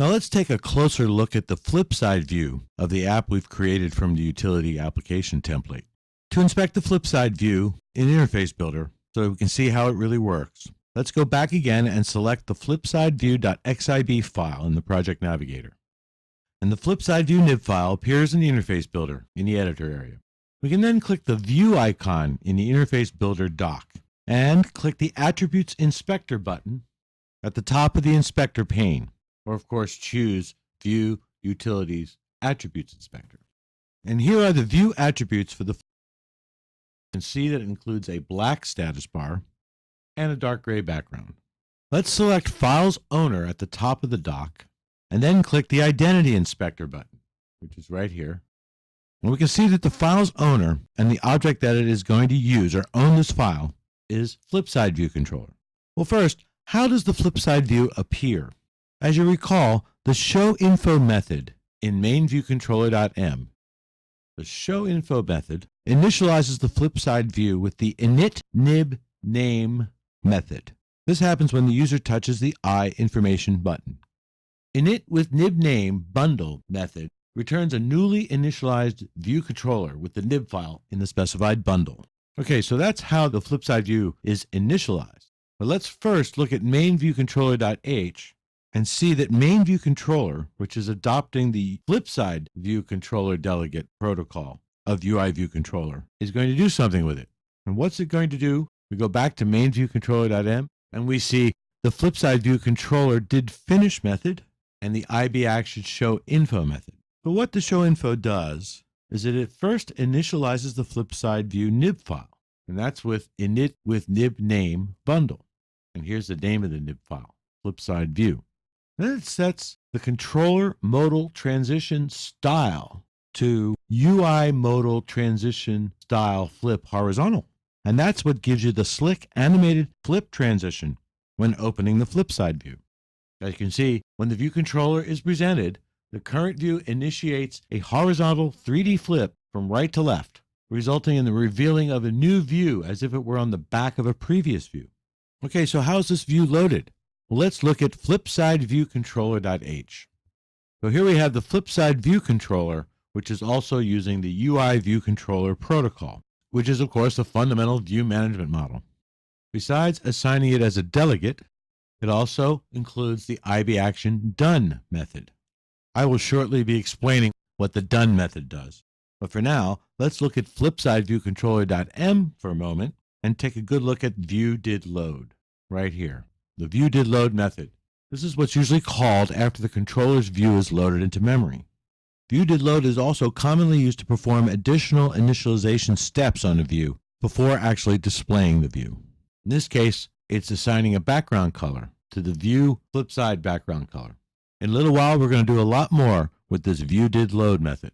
Now let's take a closer look at the Flipside view of the app we've created from the utility application template. To inspect the Flipside view in Interface Builder so we can see how it really works, let's go back again and select the flipsideview.xib file in the Project Navigator. And the Flipside view nib file appears in the Interface Builder in the editor area. We can then click the View icon in the Interface Builder dock and click the Attributes Inspector button at the top of the Inspector pane, or of course choose View, Utilities, Attributes Inspector. And here are the view attributes for the You can see that it includes a black status bar and a dark gray background. Let's select Files Owner at the top of the dock and then click the Identity Inspector button, which is right here. And we can see that the file's owner and the object that it is going to use or own this file is Flipside View Controller. Well, first, how does the Flipside view appear? As you recall, the showInfo method in mainViewController.m, the showInfo method initializes the Flipside view with the initNibName method. This happens when the user touches the iInformation button. initWithNibName bundle method returns a newly initialized view controller with the nib file in the specified bundle. Okay, so that's how the Flipside view is initialized. But let's first look at mainViewController.h and see that mainViewController, which is adopting the Flipside View Controller Delegate protocol of UIViewController, is going to do something with it. And what's it going to do? We go back to mainViewController.m and we see the Flipside View Controller did finish method and the IBActionShowInfo method. But what the showInfo does is that it first initializes the Flipside view nib file, and that's with initWithNibName bundle. And here's the name of the nib file, Flipside view. Then it sets the controller modal transition style to UI modal transition style flip horizontal. And that's what gives you the slick animated flip transition when opening the Flipside view. As you can see, when the view controller is presented, the current view initiates a horizontal 3D flip from right to left, resulting in the revealing of a new view as if it were on the back of a previous view. Okay, so how's this view loaded? Well, let's look at FlipsideViewController.h. So here we have the Flipside View Controller, which is also using the UIViewController protocol, which is of course a fundamental view management model. Besides assigning it as a delegate, it also includes the IBActionDone method. I will shortly be explaining what the done method does. But for now, let's look at FlipsideViewController.m for a moment and take a good look at ViewDidLoad right here. The ViewDidLoad method. This is what's usually called after the controller's view is loaded into memory. ViewDidLoad is also commonly used to perform additional initialization steps on a view before actually displaying the view. In this case, it's assigning a background color to the view Flipside background color. In a little while, we're going to do a lot more with this ViewDidLoad method.